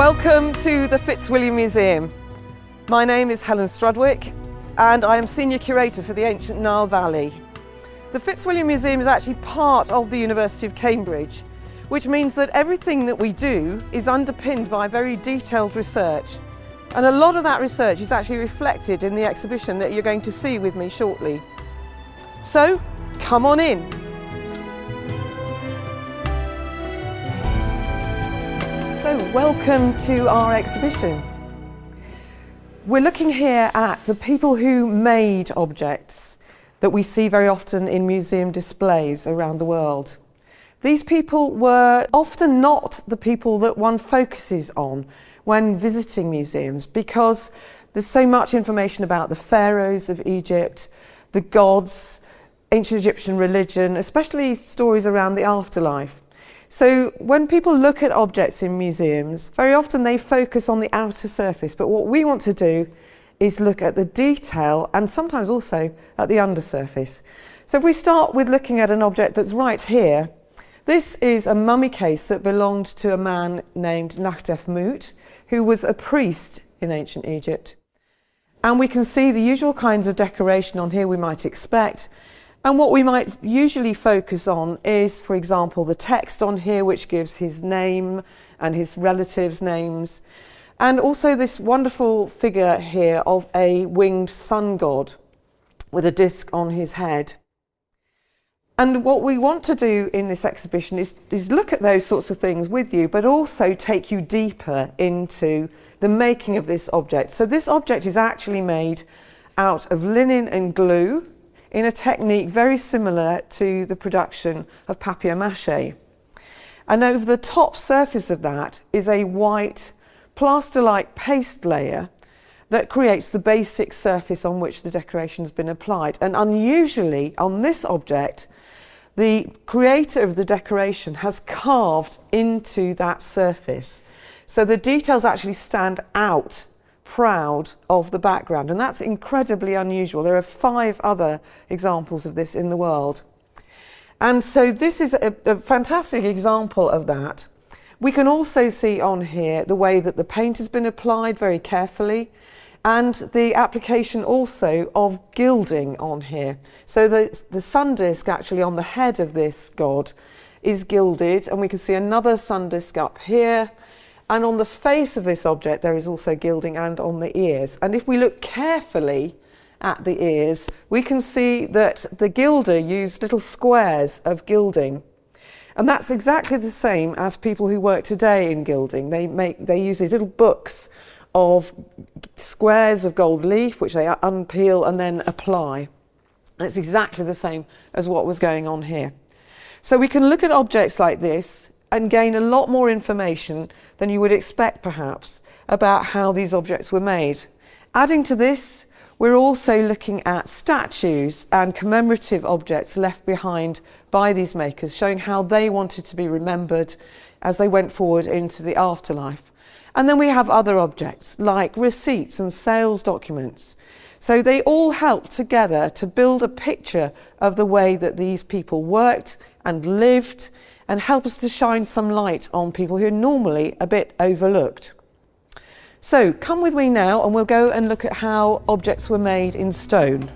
Welcome to the Fitzwilliam Museum. My name is Helen Strudwick and I am Senior Curator for the ancient Nile Valley. The Fitzwilliam Museum is actually part of the University of Cambridge, which means that everything that we do is underpinned by very detailed research. And a lot of that research is actually reflected in the exhibition that you're going to see with me shortly. So, come on in. So, welcome to our exhibition. We're looking here at the people who made objects that we see very often in museum displays around the world. These people were often not the people that one focuses on when visiting museums, because there's so much information about the pharaohs of Egypt, the gods, ancient Egyptian religion, especially stories around the afterlife. So when people look at objects in museums, very often they focus on the outer surface, but what we want to do is look at the detail and sometimes also at the undersurface. So if we start with looking at an object that's right here, this is a mummy case that belonged to a man named Nachtef-Mut, who was a priest in ancient Egypt. And we can see the usual kinds of decoration on here we might expect. And what we might usually focus on is, for example, the text on here, which gives his name and his relatives' names. And also this wonderful figure here of a winged sun god with a disc on his head. And what we want to do in this exhibition is look at those sorts of things with you, but also take you deeper into the making of this object. So this object is actually made out of linen and glue in a technique very similar to the production of papier-mâché. And over the top surface of that is a white plaster-like paste layer that creates the basic surface on which the decoration has been applied. And unusually, on this object, the creator of the decoration has carved into that surface. So the details actually stand out proud of the background, and that's incredibly unusual. There are 5 other examples of this in the world. And so this is a fantastic example of that. We can also see on here the way that the paint has been applied very carefully, and the application also of gilding on here. So the sun disk actually on the head of this god is gilded, and we can see another sun disk up here. And on the face of this object there is also gilding, and on the ears. And if we look carefully at the ears, we can see that the gilder used little squares of gilding. And that's exactly the same as people who work today in gilding. They use these little books of squares of gold leaf, which they unpeel and then apply. And it's exactly the same as what was going on here. So we can look at objects like this and gain a lot more information than you would expect perhaps about how these objects were made. Adding to this, we're also looking at statues and commemorative objects left behind by these makers, showing how they wanted to be remembered as they went forward into the afterlife. And then we have other objects like receipts and sales documents. So they all help together to build a picture of the way that these people worked and lived, and help us to shine some light on people who are normally a bit overlooked. So come with me now and we'll go and look at how objects were made in stone.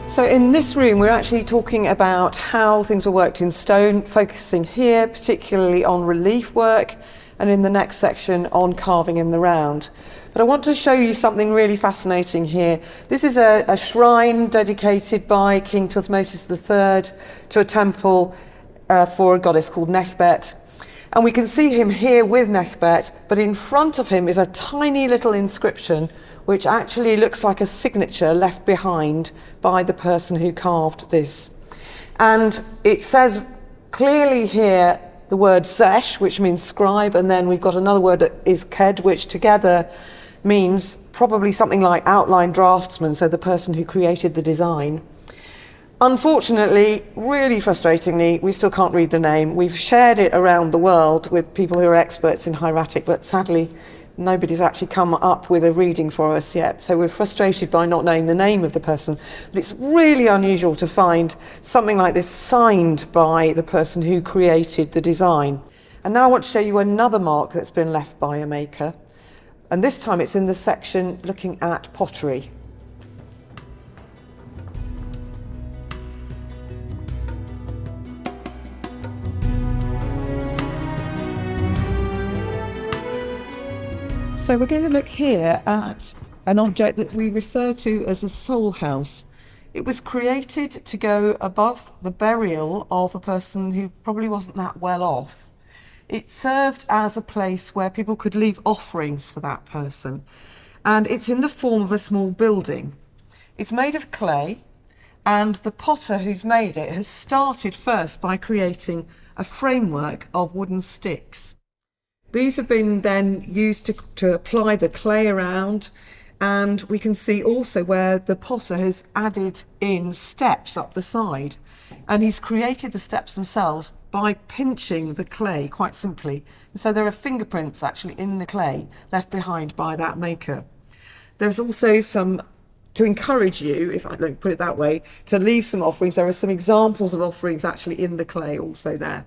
So in this room we're actually talking about how things were worked in stone, focusing here particularly on relief work, and in the next section on carving in the round. But I want to show you something really fascinating here. This is a shrine dedicated by King Thutmose III to a temple for a goddess called Nekhbet. And we can see him here with Nekhbet, but in front of him is a tiny little inscription which actually looks like a signature left behind by the person who carved this. And it says clearly here the word zesh, which means scribe, and then we've got another word that is ked, which together means probably something like outline draftsman, so the person who created the design. Unfortunately, really frustratingly, we still can't read the name. We've shared it around the world with people who are experts in hieratic, but sadly Nobody's actually come up with a reading for us yet, so we're frustrated by not knowing the name of the person. But it's really unusual to find something like this signed by the person who created the design. And now I want to show you another mark that's been left by a maker, and this time it's in the section looking at pottery. So we're going to look here at an object that we refer to as a soul house. It was created to go above the burial of a person who probably wasn't that well off. It served as a place where people could leave offerings for that person. And it's in the form of a small building. It's made of clay, and the potter who's made it has started first by creating a framework of wooden sticks. These have been then used to apply the clay around, and we can see also where the potter has added in steps up the side, and he's created the steps themselves by pinching the clay quite simply. And so there are fingerprints actually in the clay left behind by that maker. There's also some, to encourage you, if I don't put it that way, to leave some offerings. There are some examples of offerings actually in the clay also there.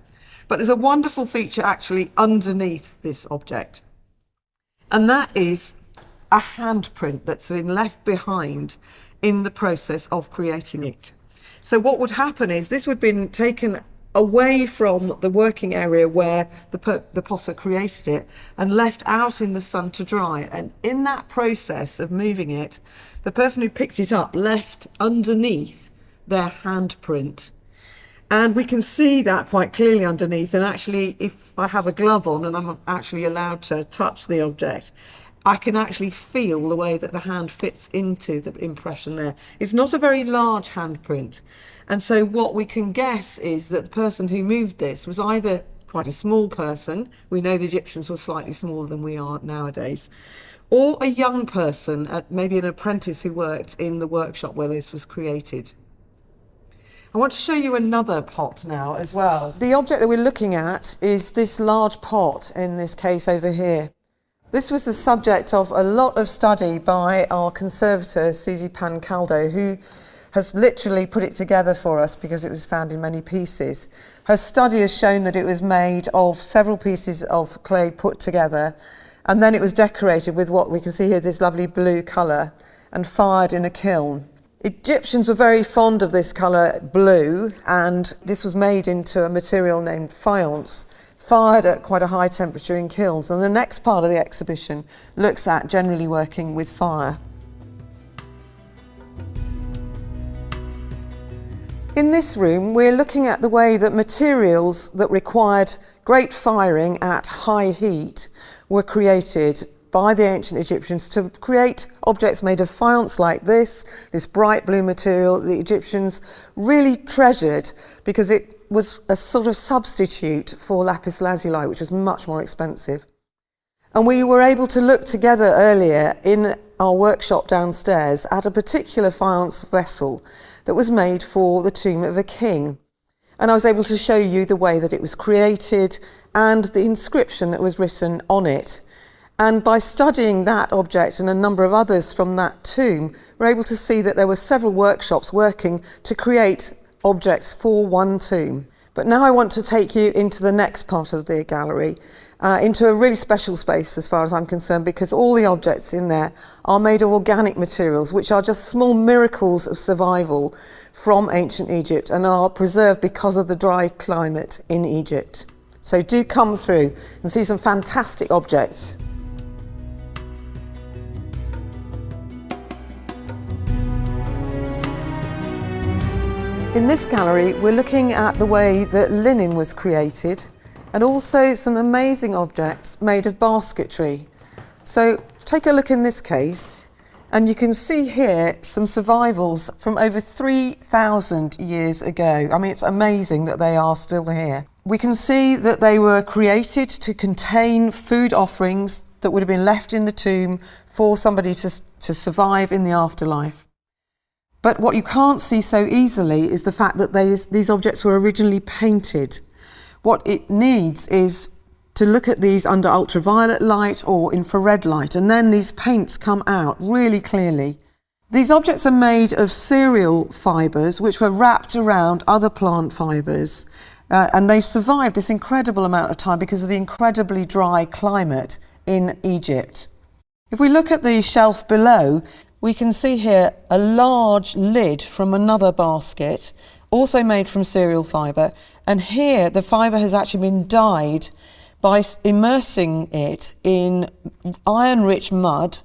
But there's a wonderful feature actually underneath this object, and that is a handprint that's been left behind in the process of creating it. So what would happen is this would have been taken away from the working area where the potter created it and left out in the sun to dry, and in that process of moving it, the person who picked it up left underneath their handprint. And we can see that quite clearly underneath, and actually if I have a glove on and I'm actually allowed to touch the object, I can actually feel the way that the hand fits into the impression there. It's not a very large handprint, and so what we can guess is that the person who moved this was either quite a small person, we know the Egyptians were slightly smaller than we are nowadays, or a young person, maybe an apprentice who worked in the workshop where this was created. I want to show you another pot now as well. The object that we're looking at is this large pot, in this case over here. This was the subject of a lot of study by our conservator, Susie Pancaldo, who has literally put it together for us because it was found in many pieces. Her study has shown that it was made of several pieces of clay put together, and then it was decorated with what we can see here, this lovely blue colour, and fired in a kiln. Egyptians were very fond of this colour blue, and this was made into a material named faience, fired at quite a high temperature in kilns. And the next part of the exhibition looks at generally working with fire. In this room, we're looking at the way that materials that required great firing at high heat were created by the ancient Egyptians to create objects made of faience like this bright blue material the Egyptians really treasured because it was a sort of substitute for lapis lazuli, which was much more expensive. And we were able to look together earlier in our workshop downstairs at a particular faience vessel that was made for the tomb of a king. And I was able to show you the way that it was created and the inscription that was written on it. And by studying that object and a number of others from that tomb, we're able to see that there were several workshops working to create objects for one tomb. But now I want to take you into the next part of the gallery, into a really special space as far as I'm concerned, because all the objects in there are made of organic materials, which are just small miracles of survival from ancient Egypt and are preserved because of the dry climate in Egypt. So do come through and see some fantastic objects. In this gallery, we're looking at the way that linen was created and also some amazing objects made of basketry. So take a look in this case, and you can see here some survivals from over 3,000 years ago. I mean, it's amazing that they are still here. We can see that they were created to contain food offerings that would have been left in the tomb for somebody to survive in the afterlife. But what you can't see so easily is the fact that these objects were originally painted. What it needs is to look at these under ultraviolet light or infrared light, and then these paints come out really clearly. These objects are made of cereal fibres which were wrapped around other plant fibres, and they survived this incredible amount of time because of the incredibly dry climate in Egypt. If we look at the shelf below, we can see here a large lid from another basket, also made from cereal fibre, and here the fibre has actually been dyed by immersing it in iron-rich mud,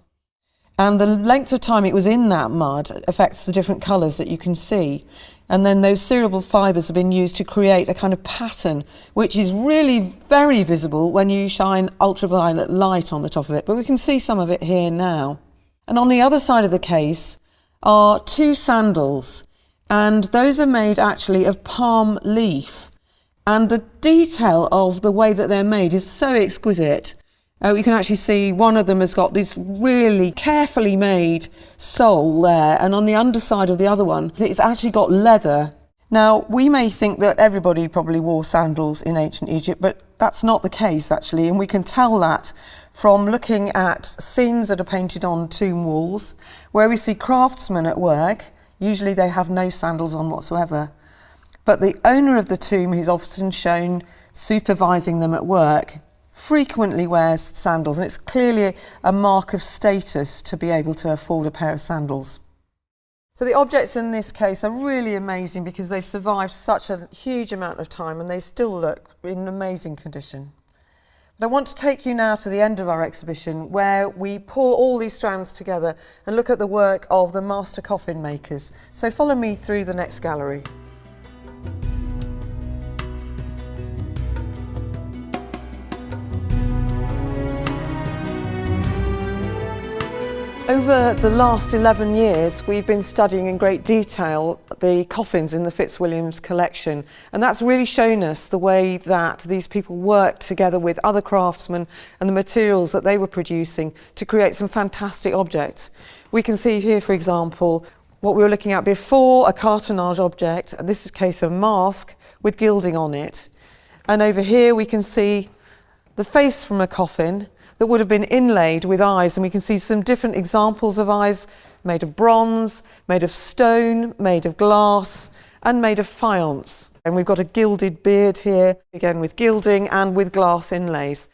and the length of time it was in that mud affects the different colours that you can see. And then those cereal fibres have been used to create a kind of pattern which is really very visible when you shine ultraviolet light on the top of it, but we can see some of it here now. And on the other side of the case are two sandals, and those are made actually of palm leaf. And the detail of the way that they're made is so exquisite. You can actually see one of them has got this really carefully made sole there, and on the underside of the other one, it's actually got leather. Now, we may think that everybody probably wore sandals in ancient Egypt, but that's not the case actually, and we can tell that from looking at scenes that are painted on tomb walls, where we see craftsmen at work. Usually they have no sandals on whatsoever. But the owner of the tomb, who's often shown supervising them at work, frequently wears sandals, and it's clearly a mark of status to be able to afford a pair of sandals. So the objects in this case are really amazing because they've survived such a huge amount of time and they still look in amazing condition. But I want to take you now to the end of our exhibition, where we pull all these strands together and look at the work of the master coffin makers. So follow me through the next gallery. Over the last 11 years, we've been studying in great detail the coffins in the Fitzwilliam's collection, and that's really shown us the way that these people worked together with other craftsmen and the materials that they were producing to create some fantastic objects. We can see here, for example, what we were looking at before, a cartonnage object, and this is a case of a mask with gilding on it. And over here we can see the face from a coffin that would have been inlaid with eyes, and we can see some different examples of eyes made of bronze, made of stone, made of glass, and made of faience. And we've got a gilded beard here, again with gilding and with glass inlays.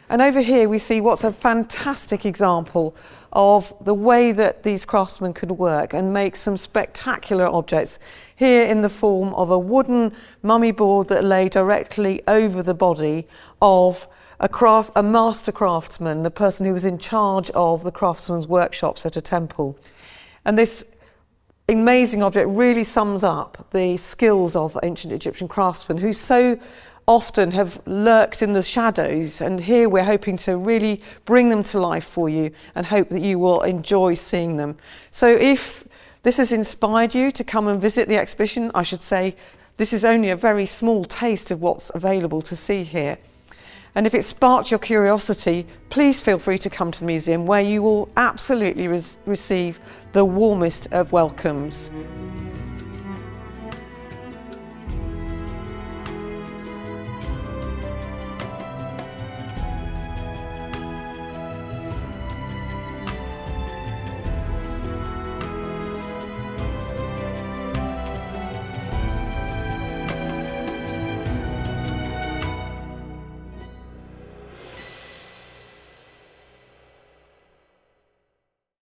And over here we see what's a fantastic example of the way that these craftsmen could work and make some spectacular objects, here in the form of a wooden mummy board that lay directly over the body of a master craftsman, the person who was in charge of the craftsman's workshops at a temple. And this amazing object really sums up the skills of ancient Egyptian craftsmen, who so often have lurked in the shadows, and here we're hoping to really bring them to life for you and hope that you will enjoy seeing them. So if this has inspired you to come and visit the exhibition, I should say this is only a very small taste of what's available to see here. And if it sparked your curiosity, please feel free to come to the museum, where you will absolutely receive the warmest of welcomes.